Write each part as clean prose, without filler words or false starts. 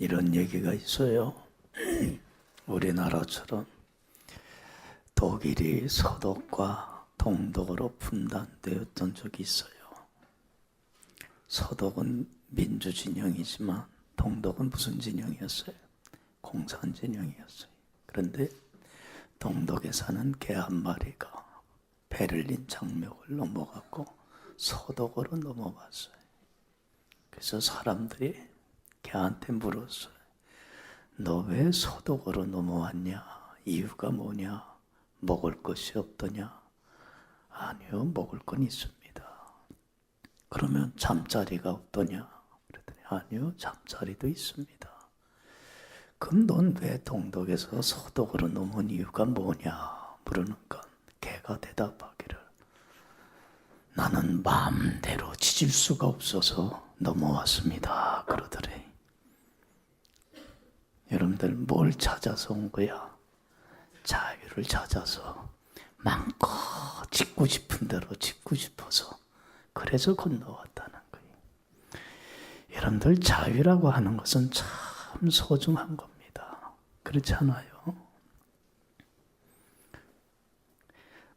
이런 얘기가 있어요. 우리나라처럼 독일이 서독과 동독으로 분단되었던 적이 있어요. 서독은 민주진영이지만 동독은 무슨 진영이었어요? 공산진영이었어요. 그런데 동독에 사는 개 한 마리가 베를린 장벽을 넘어갔고 서독으로 넘어갔어요. 그래서 사람들이 개한테 물었어요. 너 왜 서독으로 넘어왔냐? 이유가 뭐냐? 먹을 것이 없더냐? 아니요, 먹을 건 있습니다. 그러면 잠자리가 없더냐? 그랬더니 아니요, 잠자리도 있습니다. 그럼 넌 왜 동독에서 서독으로 넘어온 이유가 뭐냐? 물으니까 개가 대답하기를 나는 마음대로 지질 수가 없어서 넘어왔습니다. 그러더래. 여러분들 뭘 찾아서 온 거야? 자유를 찾아서 마음껏 짓고 싶은 대로 짓고 싶어서 그래서 건너왔다는 거예요. 여러분들 자유라고 하는 것은 참 소중한 겁니다. 그렇지 않아요?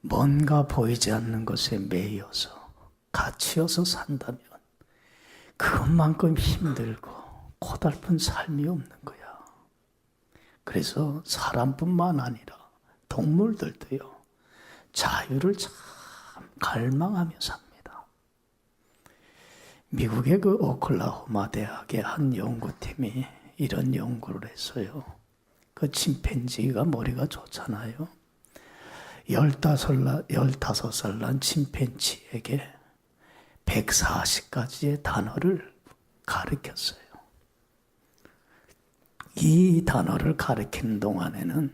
뭔가 보이지 않는 것에 매여서 갇혀서 산다면 그것만큼 힘들고 고달픈 삶이 없는 거야. 그래서 사람뿐만 아니라 동물들도요, 자유를 참 갈망하며 삽니다. 미국의 그 오클라호마 대학의 한 연구팀이 이런 연구를 했어요. 그 침팬지가 머리가 좋잖아요. 15살 난 침팬지에게 140가지의 단어를 가르쳤어요. 이 단어를 가르치는 동안에는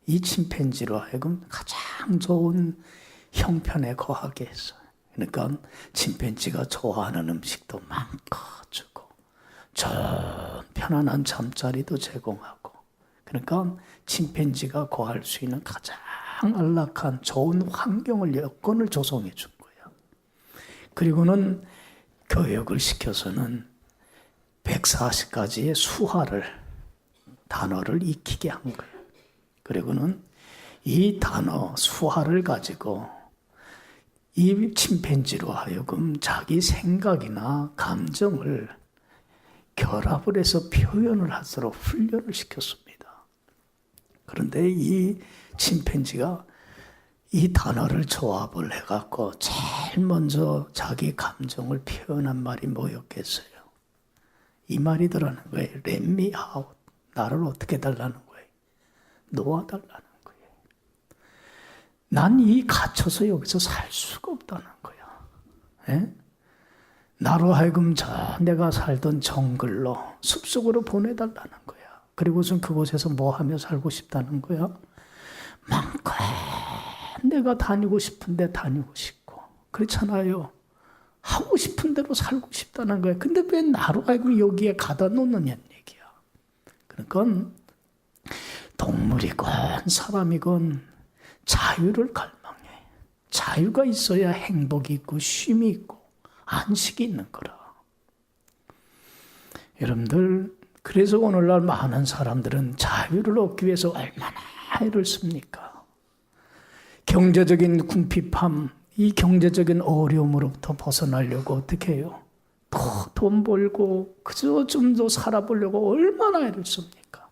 이 침팬지로 하여금 가장 좋은 형편에 거하게 했어요. 그러니까 침팬지가 좋아하는 음식도 마음껏 주고 좋은 편안한 잠자리도 제공하고, 그러니까 침팬지가 거할 수 있는 가장 안락한 좋은 환경을, 여건을 조성해 준 거예요. 그리고는 교육을 시켜서는 140가지의 단어를 익히게 한 거예요. 그리고는 이 단어, 수화를 가지고 이 침팬지로 하여금 자기 생각이나 감정을 결합을 해서 표현을 하도록 훈련을 시켰습니다. 그런데 이 침팬지가 이 단어를 조합을 해갖고 제일 먼저 자기 감정을 표현한 말이 뭐였겠어요? 이 말이더라는 거예요. Let me out. 나를 어떻게 달라는 거예요? 놓아달라는 거예요. 난 이 갇혀서 여기서 살 수가 없다는 거야. 에? 나로 하여금 내가 살던 정글로, 숲속으로 보내달라는 거야. 그리고선 그곳에서 뭐 하며 살고 싶다는 거야? 마음껏 내가 다니고 싶은데 다니고 싶고, 그렇잖아요. 하고 싶은 대로 살고 싶다는 거야. 근데 왜 나로 하여금 여기에 가다 놓느냐는 얘기야. 그러니까 동물이건 사람이건 자유를 갈망해. 자유가 있어야 행복이 있고 쉼이 있고 안식이 있는 거라. 여러분들, 그래서 오늘날 많은 사람들은 자유를 얻기 위해서 얼마나 애를 씁니까? 경제적인 궁핍함, 이 경제적인 어려움으로부터 벗어나려고 어떻게 해요? 더 돈 벌고 그저 좀 더 살아보려고 얼마나 애를 씁니까?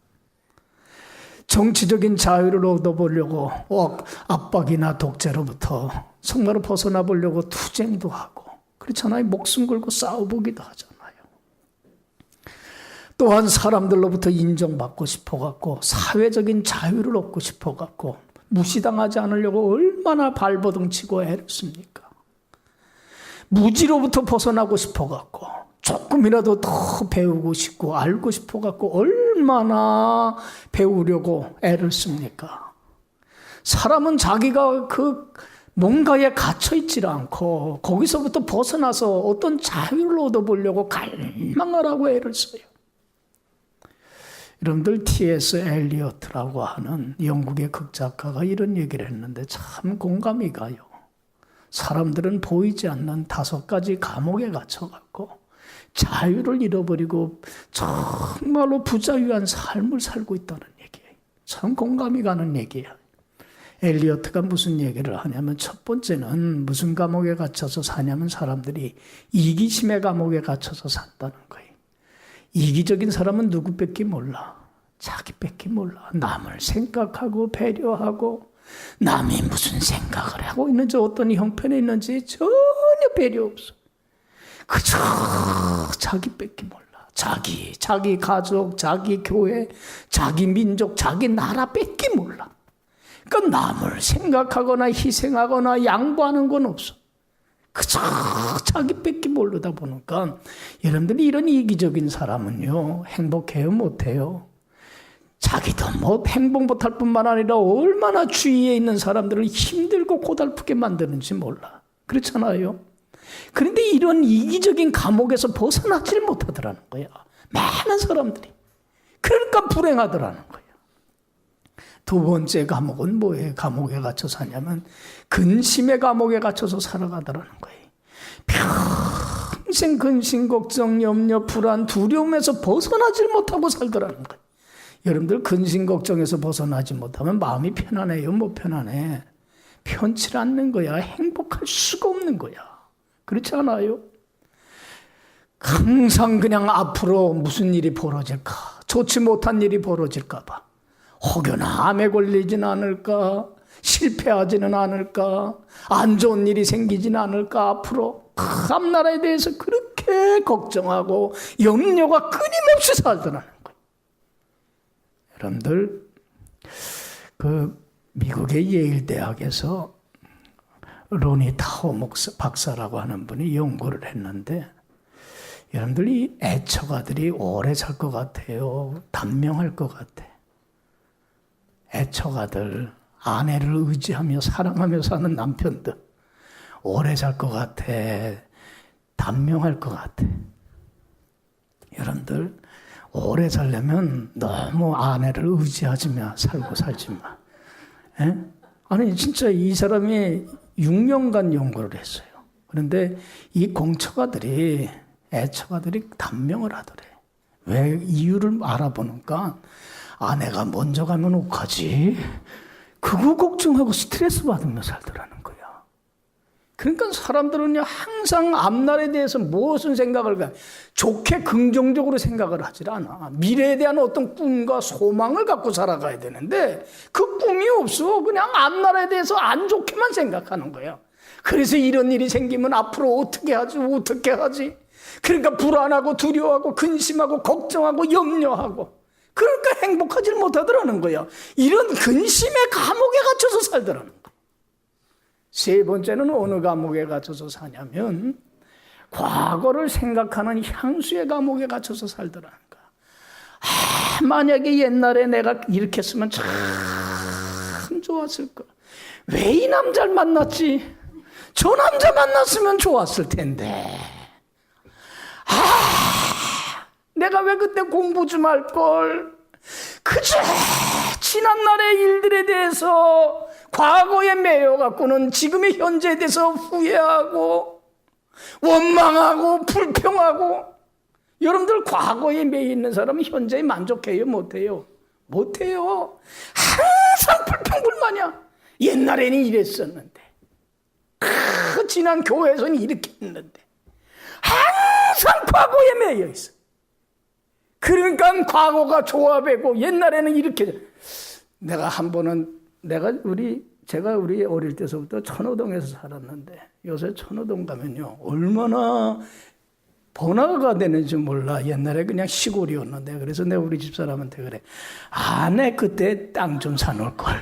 정치적인 자유를 얻어보려고 압박이나 독재로부터 정말 벗어나 보려고 투쟁도 하고, 그렇잖아요. 목숨 걸고 싸워보기도 하잖아요. 또한 사람들로부터 인정받고 싶어갖고 사회적인 자유를 얻고 싶어갖고 무시당하지 않으려고 얼마나 발버둥 치고 애를 씁니까? 무지로부터 벗어나고 싶어갖고 조금이라도 더 배우고 싶고 알고 싶어갖고 얼마나 배우려고 애를 씁니까? 사람은 자기가 그 뭔가에 갇혀있지 않고 거기서부터 벗어나서 어떤 자유를 얻어보려고 갈망하라고 애를 써요. 여러분들, T.S. 엘리어트라고 하는 영국의 극작가가 이런 얘기를 했는데 참 공감이 가요. 사람들은 보이지 않는 5가지 감옥에 갇혀갖고 자유를 잃어버리고 정말로 부자유한 삶을 살고 있다는 얘기예요. 참 공감이 가는 얘기예요. 엘리어트가 무슨 얘기를 하냐면 첫 번째는 무슨 감옥에 갇혀서 사냐면 사람들이 이기심의 감옥에 갇혀서 산다는 거예요. 이기적인 사람은 누구밖에 몰라. 자기밖에 몰라. 남을 생각하고 배려하고 남이 무슨 생각을 하고 있는지 어떤 형편에 있는지 전혀 배려 없어. 그저 자기밖에 몰라. 자기 가족, 자기 교회, 자기 민족, 자기 나라밖에 몰라. 그러니까 남을 생각하거나 희생하거나 양보하는 건 없어. 그저 자기밖에 모르다 보니까 여러분들이 이런 이기적인 사람은요 행복해요 못해요? 자기도 뭐 행복 못할 뿐만 아니라 얼마나 주위에 있는 사람들을 힘들고 고달프게 만드는지 몰라. 그렇잖아요. 그런데 이런 이기적인 감옥에서 벗어나질 못하더라는 거야. 많은 사람들이. 그러니까 불행하더라는 거야. 두 번째 감옥은 뭐예요? 감옥에 갇혀 사냐면 근심의 감옥에 갇혀서 살아가더라는 거예요. 평생 근심, 걱정, 염려, 불안, 두려움에서 벗어나질 못하고 살더라는 거예요. 여러분들 근심, 걱정에서 벗어나지 못하면 마음이 편안해요? 못 편안해? 편치 않는 거야. 행복할 수가 없는 거야. 그렇지 않아요? 항상 그냥 앞으로 무슨 일이 벌어질까? 좋지 못한 일이 벌어질까 봐. 혹여나 암에 걸리진 않을까? 실패하지는 않을까? 안 좋은 일이 생기진 않을까? 앞으로 앞나라에 대해서 그렇게 걱정하고 염려가 끊임없이 살더라는 거예요. 여러분들 미국의 예일 대학에서 로니 타오 박사라고 하는 분이 연구를 했는데 여러분들 이 애처가들이 오래 살 것 같아요? 단명할 것 같아? 애처가들, 아내를 의지하며 사랑하며 사는 남편들 오래 살 것 같아? 단명할 것 같아? 여러분들 오래 살려면 너무 아내를 의지하지 마. 살지 마. 에? 아니 진짜 이 사람이 6년간 연구를 했어요. 그런데 이 공처가들이 애처가들이 단명을 하더래. 왜 이유를 알아보니까 아내가 먼저 가면 어떡하지? 그거 걱정하고 스트레스 받으며 살더라는 거야. 그러니까 사람들은요 항상 앞날에 대해서 무슨 생각을 가 좋게 긍정적으로 생각을 하질 않아. 미래에 대한 어떤 꿈과 소망을 갖고 살아가야 되는데 그 꿈이 없어. 그냥 앞날에 대해서 안 좋게만 생각하는 거야. 그래서 이런 일이 생기면 앞으로 어떻게 하지? 그러니까 불안하고 두려워하고 근심하고 걱정하고 염려하고 그러니까 행복하지 못하더라는 거야. 이런 근심의 감옥에 갇혀서 살더라는 거야. 세 번째는 어느 감옥에 갇혀서 사냐면 과거를 생각하는 향수의 감옥에 갇혀서 살더라는 거야. 만약에 옛날에 내가 이렇게 했으면 참 좋았을 거야. 왜 이 남자를 만났지? 저 남자 만났으면 좋았을 텐데. 내가 왜 그때 공부 좀 할걸? 그저 지난날의 일들에 대해서 과거에 매여갖고는 지금의 현재에 대해서 후회하고 원망하고 불평하고. 여러분들 과거에 매여 있는 사람은 현재에 만족해요? 못해요? 못해요. 항상 불평불만이야. 옛날에는 이랬었는데 지난 교회에서는 이렇게 했는데 항상 과거에 매여 있어. 그러니까 과거가 조합되고 옛날에는 이렇게. 내가 한 번은 제가 우리 어릴 때서부터 천호동에서 살았는데 요새 천호동 가면요 얼마나 번화가 되는지 몰라. 옛날에 그냥 시골이었는데 그래서 내가 우리 집사람한테 그래. 내 그때 땅 좀 사놓을 걸.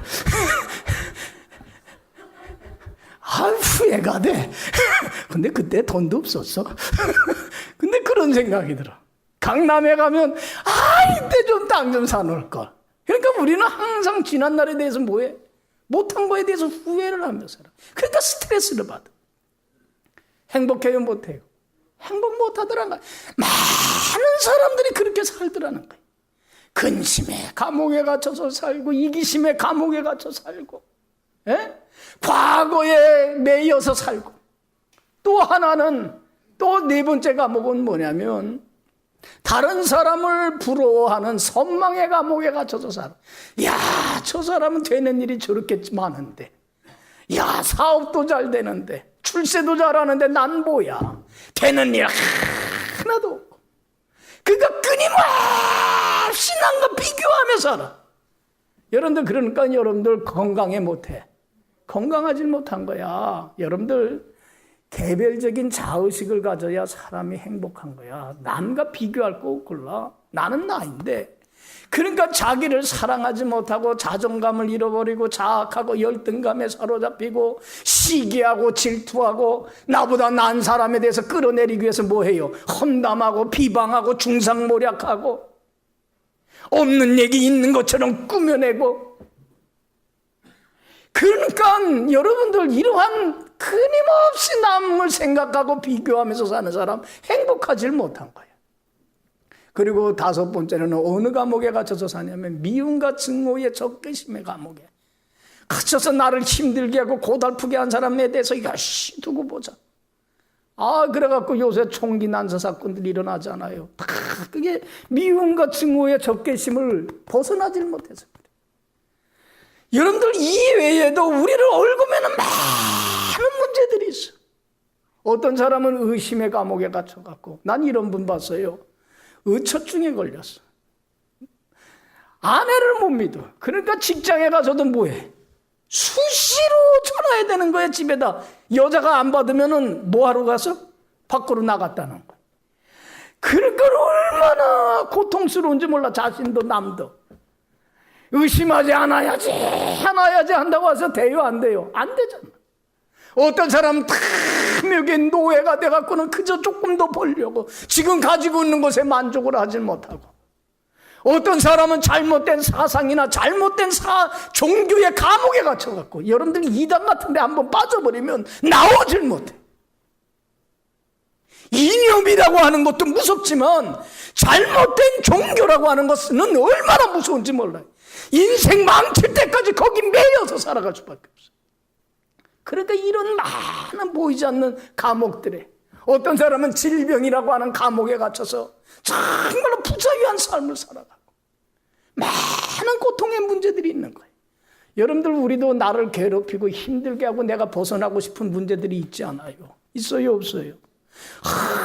후회가 돼. 근데 그때 돈도 없었어. 근데 그런 생각이 들어. 강남에 가면 이때 좀 땅 좀 사놓을 걸. 그러니까 우리는 항상 지난날에 대해서 뭐해? 못한 거에 대해서 후회를 하며 살아. 그러니까 스트레스를 받아. 행복해요 못해요? 행복 못하더라는 거야. 많은 사람들이 그렇게 살더라는 거야. 근심의 감옥에 갇혀서 살고 이기심의 감옥에 갇혀 살고 과거에 매여서 살고 또 하나는 또 네 번째 감옥은 뭐냐면 다른 사람을 부러워하는 선망의 감옥에 갇혀서 살아. 야, 저 사람은 되는 일이 저렇게 많은데, 야, 사업도 잘 되는데, 출세도 잘하는데 난 뭐야? 되는 일 하나도 없고. 그러니까 끊임없이 남과 비교하며 살아. 여러분들, 그러니까 여러분들 건강해 못해. 건강하지 못한 거야. 여러분들 개별적인 자의식을 가져야 사람이 행복한 거야. 남과 비교할 거 없구나. 나는 나인데. 그러니까 자기를 사랑하지 못하고 자존감을 잃어버리고 자학하고 열등감에 사로잡히고 시기하고 질투하고 나보다 나은 사람에 대해서 끌어내리기 위해서 뭐해요? 험담하고 비방하고 중상모략하고 없는 얘기 있는 것처럼 꾸며내고. 그러니까 여러분들 이러한 끊임없이 남을 생각하고 비교하면서 사는 사람 행복하지 못한 거예요. 그리고 다섯 번째는 어느 감옥에 갇혀서 사냐면 미움과 증오의 적개심의 감옥에 갇혀서 나를 힘들게 하고 고달프게 한 사람에 대해서 열심히 두고 보자. 그래갖고 요새 총기 난사 사건들이 일어나잖아요. 다 그게 미움과 증오의 적개심을 벗어나질 못해서 그래요. 여러분들 이외에도 우리를 얽으면 많은 문제들이 있어. 어떤 사람은 의심의 감옥에 갇혀갖고, 난 이런 분 봤어요. 의처증에 걸렸어. 아내를 못 믿어. 그러니까 직장에 가서도 뭐해? 수시로 전화해야 되는 거야, 집에다. 여자가 안 받으면은 뭐하러 가서? 밖으로 나갔다는 거야. 그러니까 얼마나 고통스러운지 몰라, 자신도 남도. 의심하지 않아야지 한다고 해서 돼요, 안 돼요? 안 되잖아. 어떤 사람은 탐욕의 노예가 돼갖고는 그저 조금 더 벌려고 지금 가지고 있는 것에 만족을 하지 못하고, 어떤 사람은 잘못된 사상이나 잘못된 종교의 감옥에 갇혀갖고, 여러분들 이단 같은 데 한번 빠져버리면 나오질 못해. 이념이라고 하는 것도 무섭지만 잘못된 종교라고 하는 것은 얼마나 무서운지 몰라요. 인생 망칠 때까지 거기 매여서 살아갈 수밖에 없어요. 그러니까 이런 많은 보이지 않는 감옥들에, 어떤 사람은 질병이라고 하는 감옥에 갇혀서 정말로 부자유한 삶을 살아가고 많은 고통의 문제들이 있는 거예요. 여러분들, 우리도 나를 괴롭히고 힘들게 하고 내가 벗어나고 싶은 문제들이 있지 않아요? 있어요, 없어요?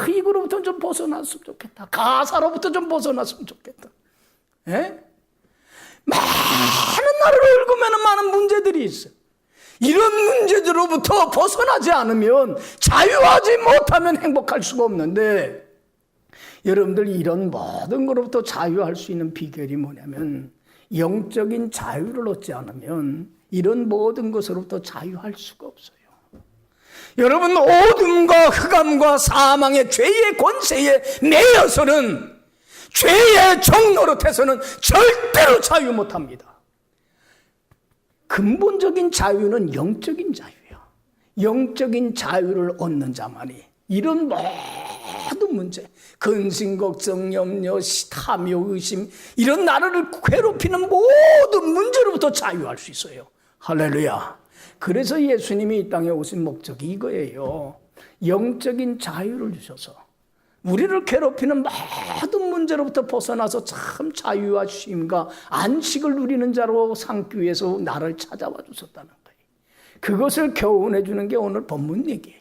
이거로부터 좀 벗어났으면 좋겠다. 가사로부터 좀 벗어났으면 좋겠다. 예? 많은 나를 얽으면 많은 문제들이 있어요. 이런 문제들로부터 벗어나지 않으면, 자유하지 못하면 행복할 수가 없는데, 여러분들 이런 모든 것로부터 자유할 수 있는 비결이 뭐냐면, 영적인 자유를 얻지 않으면 이런 모든 것으로부터 자유할 수가 없어요. 여러분, 어둠과 흑암과 사망의 죄의 권세에 매여서는, 죄의 종 노릇해서는 절대로 자유 못합니다. 근본적인 자유는 영적인 자유예요. 영적인 자유를 얻는 자만이 이런 모든 문제, 근심, 걱정, 염려, 탐욕, 의심, 이런 나를 괴롭히는 모든 문제로부터 자유할 수 있어요. 할렐루야. 그래서 예수님이 이 땅에 오신 목적이 이거예요. 영적인 자유를 주셔서 우리를 괴롭히는 모든 문제로부터 벗어나서 참 자유와 쉼과 안식을 누리는 자로 삼기 위해서 나를 찾아와 주셨다는 거예요. 그것을 교훈해 주는 게 오늘 본문 얘기예요.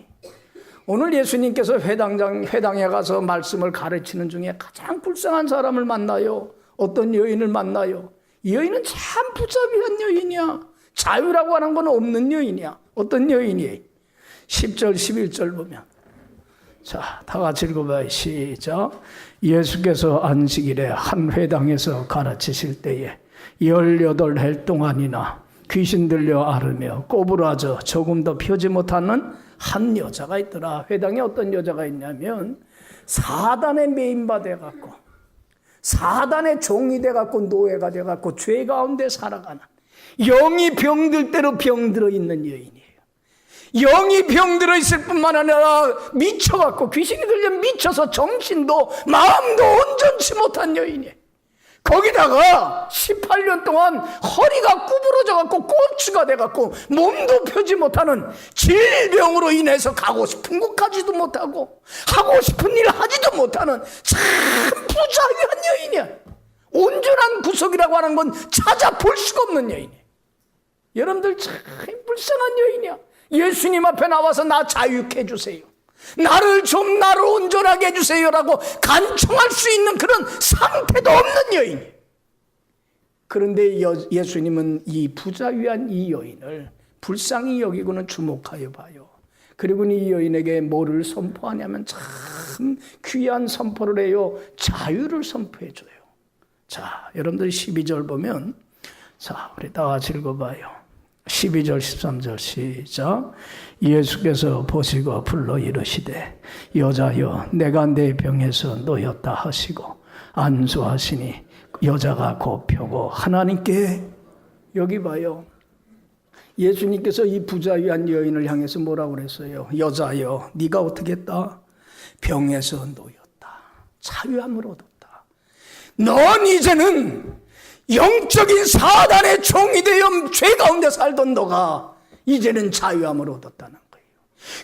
오늘 예수님께서 회당에 가서 말씀을 가르치는 중에 가장 불쌍한 사람을 만나요. 어떤 여인을 만나요. 이 여인은 참 부자비한 여인이야. 자유라고 하는 건 없는 여인이야. 어떤 여인이에요? 10절 11절 보면, 자, 다 같이 읽어봐요. 시작. 예수께서 안식일에 한 회당에서 가르치실 때에 18해 동안이나 귀신 들려 앓으며 꼬부라져 조금 더 펴지 못하는 한 여자가 있더라. 회당에 어떤 여자가 있냐면 사단에 매인받아갖고, 사단의 종이 돼갖고, 노예가 돼갖고 죄 가운데 살아가는, 영이 병들 대로 병들어 있는 여인이에요. 영이 병들어 있을 뿐만 아니라 미쳐갖고, 귀신이 들려 미쳐서 정신도 마음도 온전치 못한 여인이에요. 거기다가 18년 동안 허리가 구부러져 갖고 꼴찌가 돼 갖고 몸도 펴지 못하는 질병으로 인해서 가고 싶은 곳 가지도 못하고 하고 싶은 일 하지도 못하는 참 부자유한 여인이야. 온전한 구속이라고 하는 건 찾아볼 수가 없는 여인이에요. 여러분들 참 불쌍한 여인이야. 예수님 앞에 나와서 나 자유케 해주세요, 나를 온전하게 해주세요라고 간청할 수 있는 그런 상태도 없는 여인이에요. 그런데 예수님은 이 부자유한 이 여인을 불쌍히 여기고는 주목하여 봐요. 그리고 이 여인에게 뭐를 선포하냐면 참 귀한 선포를 해요. 자유를 선포해 줘요. 자, 여러분들 12절 보면, 자, 우리 다 같이 읽어봐요. 12절 13절 시작. 예수께서 보시고 불러 이르시되 여자여 내가 내 병에서 놓였다 하시고 안수하시니 여자가 곧 펴고 하나님께, 여기 봐요. 예수님께서 이 부자유한 여인을 향해서 뭐라고 그랬어요? 여자여 네가 어떻게 했다? 병에서 놓였다, 자유함을 얻었다. 넌 이제는 영적인 사단의 종이 되어 죄 가운데 살던 너가 이제는 자유함을 얻었다는 거예요.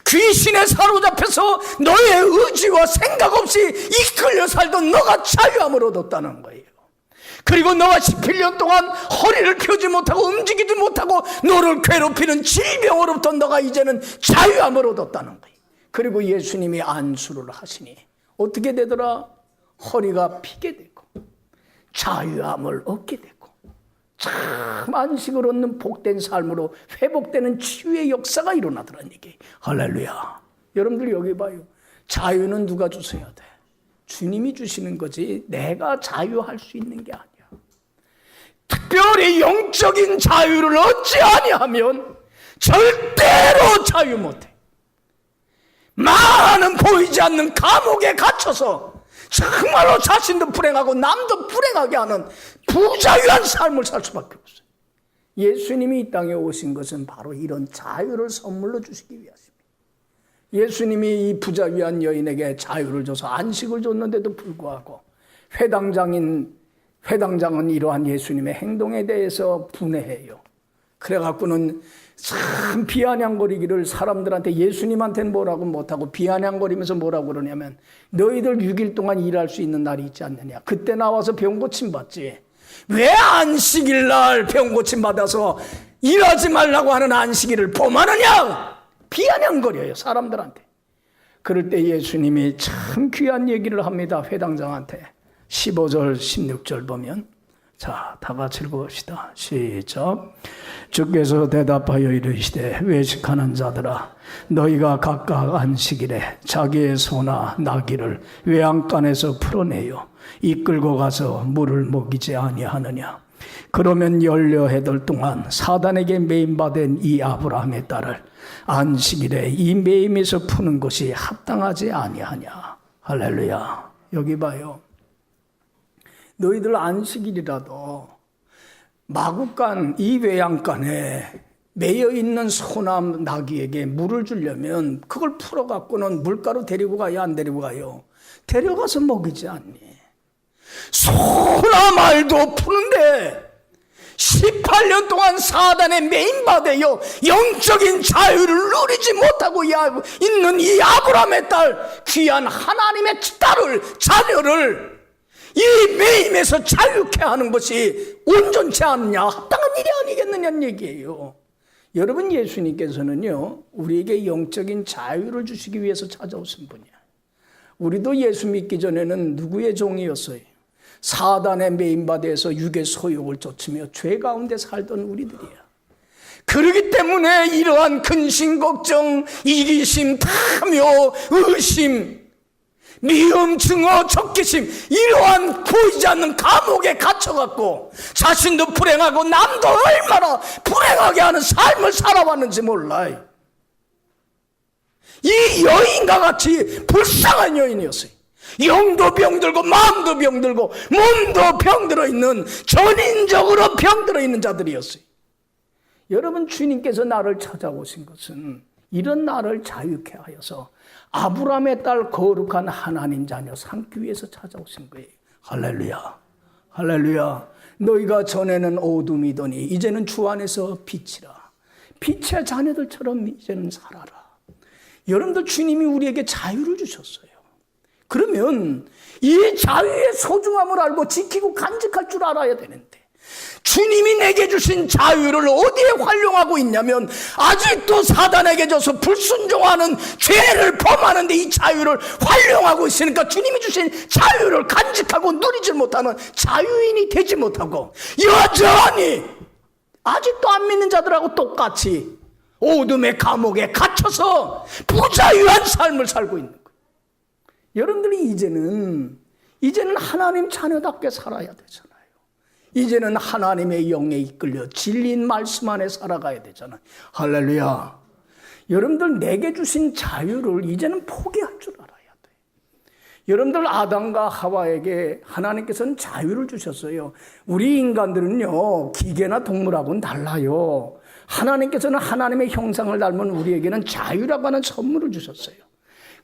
귀신에 사로잡혀서 너의 의지와 생각 없이 이끌려 살던 너가 자유함을 얻었다는 거예요. 그리고 너가 11년 동안 허리를 펴지 못하고 움직이지 못하고 너를 괴롭히는 질병으로부터 너가 이제는 자유함을 얻었다는 거예요. 그리고 예수님이 안수를 하시니 어떻게 되더라? 허리가 피게 되고 자유함을 얻게 되고 참 안식을 얻는 복된 삶으로 회복되는 치유의 역사가 일어나더란 얘기예요. 할렐루야. 여러분들 여기 봐요. 자유는 누가 주셔야 돼? 주님이 주시는 거지 내가 자유할 수 있는 게 아니야. 특별히 영적인 자유를 얻지 아니하면 절대로 자유 못해. 많은 보이지 않는 감옥에 갇혀서 정말로 자신도 불행하고 남도 불행하게 하는 부자유한 삶을 살 수밖에 없어요. 예수님이 이 땅에 오신 것은 바로 이런 자유를 선물로 주시기 위하십니다. 예수님이 이 부자유한 여인에게 자유를 줘서 안식을 줬는데도 불구하고 회당장은 이러한 예수님의 행동에 대해서 분해해요. 그래갖고는 참 비아냥거리기를, 사람들한테 예수님한테는 뭐라고 못하고 비아냥거리면서 뭐라고 그러냐면 너희들 6일 동안 일할 수 있는 날이 있지 않느냐, 그때 나와서 병 고침 받지 왜 안식일 날 병 고침 받아서 일하지 말라고 하는 안식일을 범하느냐, 비아냥거려요 사람들한테. 그럴 때 예수님이 참 귀한 얘기를 합니다. 회당장한테 15절 16절 보면, 자, 다 같이 읽어봅시다. 시작. 주께서 대답하여 이르시되 외식하는 자들아, 너희가 각각 안식일에 자기의 소나 나귀를 외양간에서 풀어내어 이끌고 가서 물을 먹이지 아니하느냐. 그러면 18 동안 사단에게 매임받은 이 아브라함의 딸을 안식일에 이 매임에서 푸는 것이 합당하지 아니하냐. 할렐루야. 여기 봐요. 너희들 안식일이라도 마구간 이 외양간에 매여 있는 소나 나귀에게 물을 주려면 그걸 풀어갖고는 물가로 데리고 가야 안 데리고 가요? 데려가서 먹이지 않니? 소나 말도 푸는데 18년 동안 사단에 매임받아요 영적인 자유를 누리지 못하고 있는 이 아브라함의 딸, 귀한 하나님의 딸을, 자녀를 이 매임에서 자유케 하는 것이 온전치 않느냐, 합당한 일이 아니겠느냐는 얘기예요. 여러분, 예수님께서는요 우리에게 영적인 자유를 주시기 위해서 찾아오신 분이야. 우리도 예수 믿기 전에는 누구의 종이었어요? 사단의 매임받아서 육의 소욕을 쫓으며 죄 가운데 살던 우리들이야. 그렇기 때문에 이러한 근심, 걱정, 이기심, 탐욕, 의심, 미움, 증오, 적개심, 이러한 보이지 않는 감옥에 갇혀갖고 자신도 불행하고 남도 얼마나 불행하게 하는 삶을 살아왔는지 몰라요. 이 여인과 같이 불쌍한 여인이었어요. 영도 병들고 마음도 병들고 몸도 병들어 있는, 전인적으로 병들어 있는 자들이었어요. 여러분, 주님께서 나를 찾아오신 것은 이런 나를 자유케 하여서 아브라함의 딸 거룩한 하나님 자녀 삼기 위해서 찾아오신 거예요. 할렐루야. 할렐루야. 너희가 전에는 어둠이더니 이제는 주 안에서 빛이라. 빛의 자녀들처럼 이제는 살아라. 여러분들, 주님이 우리에게 자유를 주셨어요. 그러면 이 자유의 소중함을 알고 지키고 간직할 줄 알아야 되는데, 주님이 내게 주신 자유를 어디에 활용하고 있냐면 아직도 사단에게 져서 불순종하는 죄를 범하는데 이 자유를 활용하고 있으니까 주님이 주신 자유를 간직하고 누리지 못하는 자유인이 되지 못하고 여전히 아직도 안 믿는 자들하고 똑같이 어둠의 감옥에 갇혀서 부자유한 삶을 살고 있는 거예요. 여러분들이 이제는 하나님 자녀답게 살아야 되잖아요. 이제는 하나님의 영에 이끌려 진리인 말씀 안에 살아가야 되잖아요. 할렐루야. 여러분들, 내게 주신 자유를 이제는 포기할 줄 알아야 돼요. 여러분들, 아담과 하와에게 하나님께서는 자유를 주셨어요. 우리 인간들은요, 기계나 동물하고는 달라요. 하나님께서는 하나님의 형상을 닮은 우리에게는 자유라고 하는 선물을 주셨어요.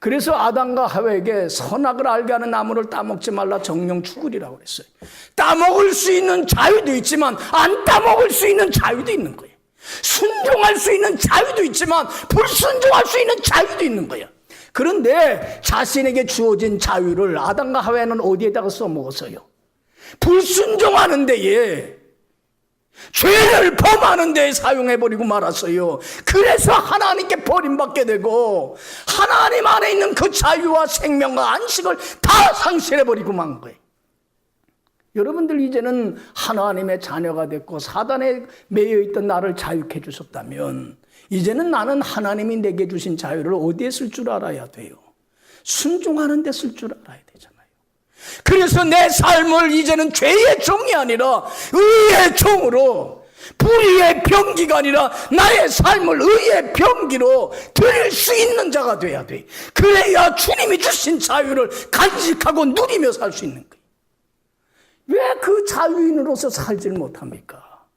그래서 아담과 하와에게 선악을 알게 하는 나무를 따먹지 말라 정령 죽으리라고 그랬어요. 따먹을 수 있는 자유도 있지만 안 따먹을 수 있는 자유도 있는 거예요. 순종할 수 있는 자유도 있지만 불순종할 수 있는 자유도 있는 거예요. 그런데 자신에게 주어진 자유를 아담과 하와는 어디에다가 써먹었어요? 불순종하는 데에, 죄를 범하는 데에 사용해버리고 말았어요. 그래서 하나님께 버림받게 되고 하나님 안에 있는 그 자유와 생명과 안식을 다 상실해버리고 만 거예요. 여러분들, 이제는 하나님의 자녀가 됐고 사단에 매여있던 나를 자유케 해주셨다면 이제는 나는 하나님이 내게 주신 자유를 어디에 쓸 줄 알아야 돼요? 순종하는 데 쓸 줄 알아야 되잖아요. 그래서 내 삶을 이제는 죄의 종이 아니라 의의 종으로, 불의의 병기가 아니라 나의 삶을 의의 병기로 드릴 수 있는 자가 돼야 돼. 그래야 주님이 주신 자유를 간직하고 누리며 살 수 있는 거예요. 왜 그 자유인으로서 살지를 못합니까?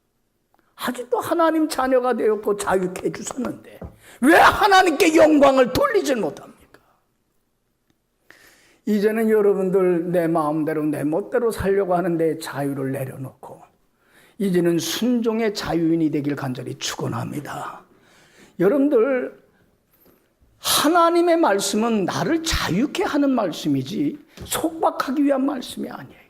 아직도 하나님 자녀가 되었고 자유케 해주셨는데 왜 하나님께 영광을 돌리질 못합니까? 이제는 여러분들, 내 마음대로 내 멋대로 살려고 하는데 자유를 내려놓고 이제는 순종의 자유인이 되길 간절히 축원합니다. 여러분들, 하나님의 말씀은 나를 자유케 하는 말씀이지 속박하기 위한 말씀이 아니에요.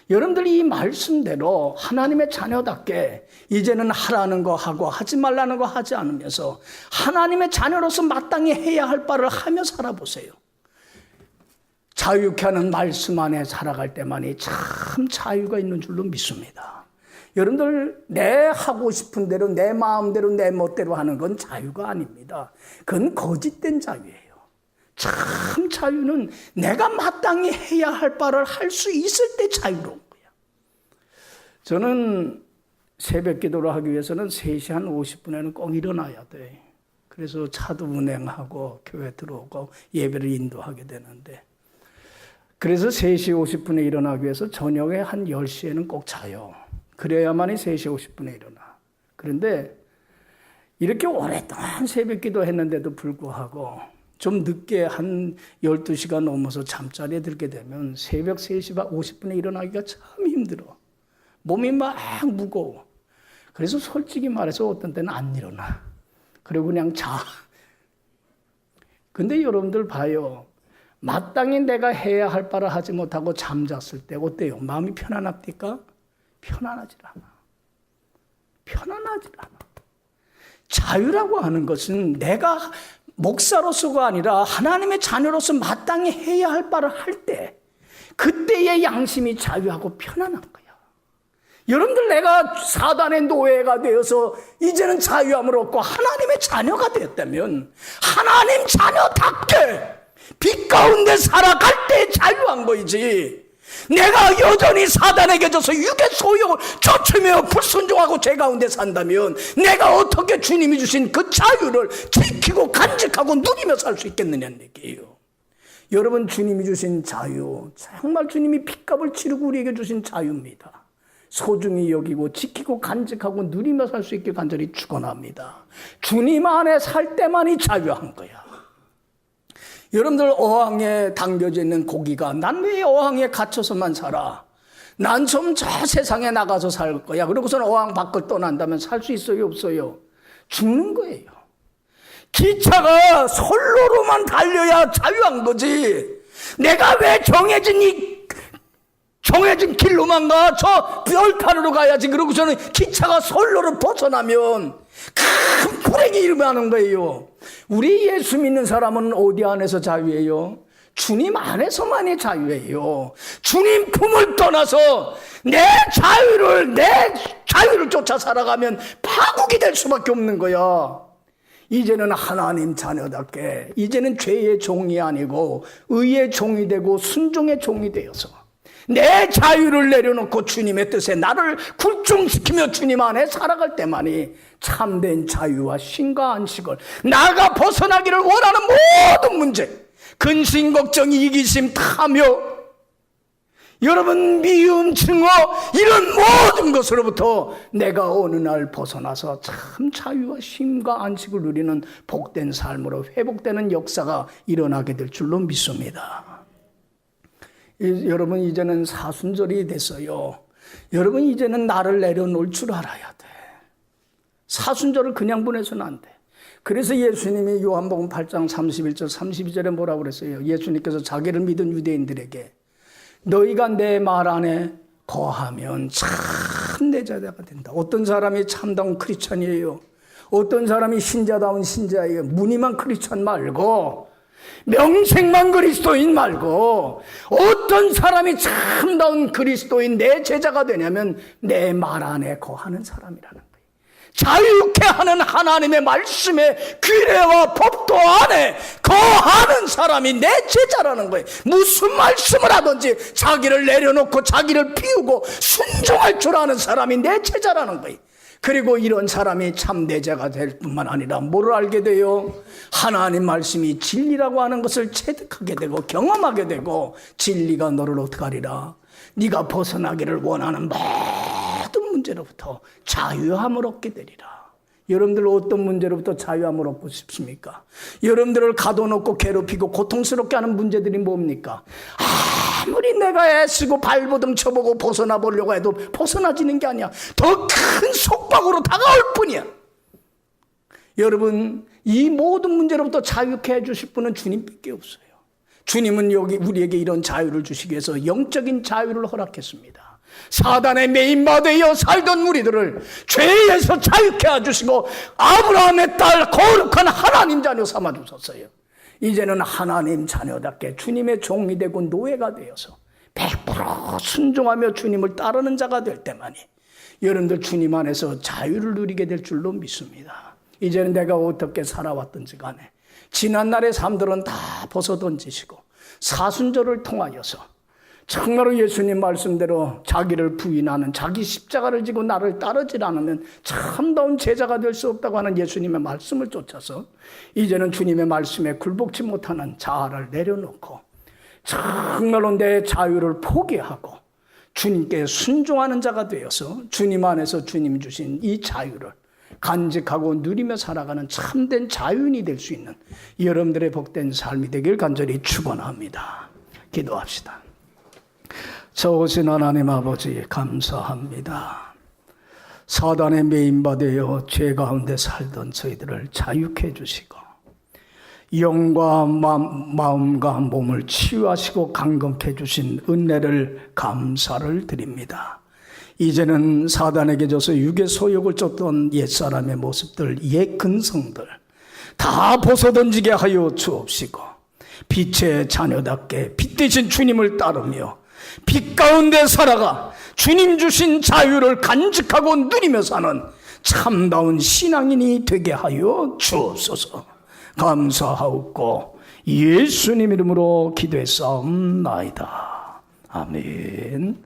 여러분들이 이 말씀대로 하나님의 자녀답게 이제는 하라는 거 하고 하지 말라는 거 하지 않으면서 하나님의 자녀로서 마땅히 해야 할 바를 하며 살아보세요. 자유케 하는 말씀 안에 살아갈 때만이 참 자유가 있는 줄로 믿습니다. 여러분들, 내 하고 싶은 대로 내 마음대로 내 멋대로 하는 건 자유가 아닙니다. 그건 거짓된 자유예요. 참 자유는 내가 마땅히 해야 할 바를 할 수 있을 때 자유로운 거야. 저는 새벽 기도를 하기 위해서는 3시 한 50분에는 꼭 일어나야 돼. 그래서 차도 운행하고 교회 들어오고 예배를 인도하게 되는데, 그래서 3시 50분에 일어나기 위해서 저녁에 한 10시에는 꼭 자요. 그래야만이 3시 50분에 일어나. 그런데 이렇게 오랫동안 새벽 기도했는데도 불구하고 좀 늦게 한 12시가 넘어서 잠자리에 들게 되면 새벽 3시 50분에 일어나기가 참 힘들어. 몸이 막 무거워. 그래서 솔직히 말해서 어떤 때는 안 일어나. 그리고 그냥 자. 근데 여러분들 봐요. 마땅히 내가 해야 할 바를 하지 못하고 잠잤을 때 어때요? 마음이 편안합니까? 편안하지 않아. 편안하지 않아. 자유라고 하는 것은 내가 목사로서가 아니라 하나님의 자녀로서 마땅히 해야 할 바를 할 때, 그때의 양심이 자유하고 편안한 거야. 여러분들, 내가 사단의 노예가 되어서 이제는 자유함을 얻고 하나님의 자녀가 되었다면 하나님 자녀답게 빛 가운데 살아갈 때 자유한 거이지, 내가 여전히 사단에게 져서 육의 소욕을 쫓으며 불순종하고 죄 가운데 산다면 내가 어떻게 주님이 주신 그 자유를 지키고 간직하고 누리며 살 수 있겠느냐는 얘기예요. 여러분, 주님이 주신 자유, 정말 주님이 핏값을 치르고 우리에게 주신 자유입니다. 소중히 여기고 지키고 간직하고 누리며 살 수 있게 간절히 축원합니다. 주님 안에 살 때만이 자유한 거야. 여러분들, 어항에 담겨져 있는 고기가 난 왜 어항에 갇혀서만 살아? 난 좀 저 세상에 나가서 살 거야. 그러고서는 어항 밖을 떠난다면 살 수 있어요, 없어요? 죽는 거예요. 기차가 선로로만 달려야 자유한 거지. 내가 왜 정해진 길로만 가? 저 별타르로 가야지. 그러고서는 기차가 선로를 벗어나면 큰 불행이 일어나는 거예요. 우리 예수 믿는 사람은 어디 안에서 자유해요? 주님 안에서만이 자유예요. 주님 품을 떠나서 내 자유를 쫓아 살아가면 파국이 될 수밖에 없는 거야. 이제는 하나님 자녀답게, 이제는 죄의 종이 아니고 의의 종이 되고 순종의 종이 되어서 내 자유를 내려놓고 주님의 뜻에 나를 굴종시키며 주님 안에 살아갈 때만이 참된 자유와 쉼과 안식을, 나가 벗어나기를 원하는 모든 문제, 근심, 걱정, 이기심, 탐욕, 여러분 미움, 증오, 이런 모든 것으로부터 내가 어느 날 벗어나서 참 자유와 쉼과 안식을 누리는 복된 삶으로 회복되는 역사가 일어나게 될 줄로 믿습니다. 여러분 이제는 사순절이 됐어요. 여러분 이제는 나를 내려놓을 줄 알아야 돼. 사순절을 그냥 보내서는 안 돼. 그래서 예수님이 요한복음 8장 31절 32절에 뭐라고 그랬어요? 예수님께서 자기를 믿은 유대인들에게 너희가 내 말 안에 거하면 참 내 자녀가 된다. 어떤 사람이 참다운 크리스찬이에요? 어떤 사람이 신자다운 신자예요? 무늬만 크리스찬 말고, 명색만 그리스도인 말고, 어떤 사람이 참다운 그리스도인 내 제자가 되냐면 내 말 안에 거하는 사람이라는 거예요. 자유케 하는 하나님의 말씀의 규례와 법도 안에 거하는 사람이 내 제자라는 거예요. 무슨 말씀을 하든지 자기를 내려놓고 자기를 비우고 순종할 줄 아는 사람이 내 제자라는 거예요. 그리고 이런 사람이 참 내 제자가 될 뿐만 아니라 뭐를 알게 돼요? 하나님 말씀이 진리라고 하는 것을 체득하게 되고 경험하게 되고, 진리가 너를 어떻게 하리라? 네가 벗어나기를 원하는 모든 문제로부터 자유함을 얻게 되리라. 여러분들 어떤 문제로부터 자유함을 얻고 싶습니까? 여러분들을 가둬놓고 괴롭히고 고통스럽게 하는 문제들이 뭡니까? 아무리 내가 애쓰고 발버둥 쳐보고 벗어나 보려고 해도 벗어나지는 게 아니야. 더 큰 속박으로 다가올 뿐이야. 여러분, 이 모든 문제로부터 자유케 해주실 분은 주님밖에 없어요. 주님은 여기 우리에게 이런 자유를 주시기 위해서 영적인 자유를 허락했습니다. 사단의 메인바되어 살던 우리들을 죄에서 자유케 해주시고 아브라함의 딸 거룩한 하나님 자녀 삼아주셨어요. 이제는 하나님 자녀답게 주님의 종이 되고 노예가 되어서 100% 순종하며 주님을 따르는 자가 될 때만이 여러분들 주님 안에서 자유를 누리게 될 줄로 믿습니다. 이제는 내가 어떻게 살아왔든지 간에 지난날의 삶들은 다 벗어던지시고 사순절을 통하여서 정말로 예수님 말씀대로 자기를 부인하는, 자기 십자가를 지고 나를 따르지 않으면 참다운 제자가 될 수 없다고 하는 예수님의 말씀을 쫓아서 이제는 주님의 말씀에 굴복지 못하는 자아를 내려놓고 정말로 내 자유를 포기하고 주님께 순종하는 자가 되어서 주님 안에서 주님 주신 이 자유를 간직하고 누리며 살아가는 참된 자유인이 될 수 있는 여러분들의 복된 삶이 되길 간절히 축원합니다. 기도합시다. 저오신 하나님 아버지 감사합니다. 사단의 메인바되어 죄 가운데 살던 저희들을 자유케 해주시고 영과 마음과 몸을 치유하시고 강건케 해주신 은혜를 감사를 드립니다. 이제는 사단에게 져서 육의 소욕을 쫓던 옛사람의 모습들, 옛 근성들 다 벗어던지게 하여 주옵시고 빛의 자녀답게 빛 대신 주님을 따르며 빛 가운데 살아가 주님 주신 자유를 간직하고 누리며 사는 참다운 신앙인이 되게 하여 주옵소서. 감사하옵고 예수님 이름으로 기도했사옵나이다. 아멘.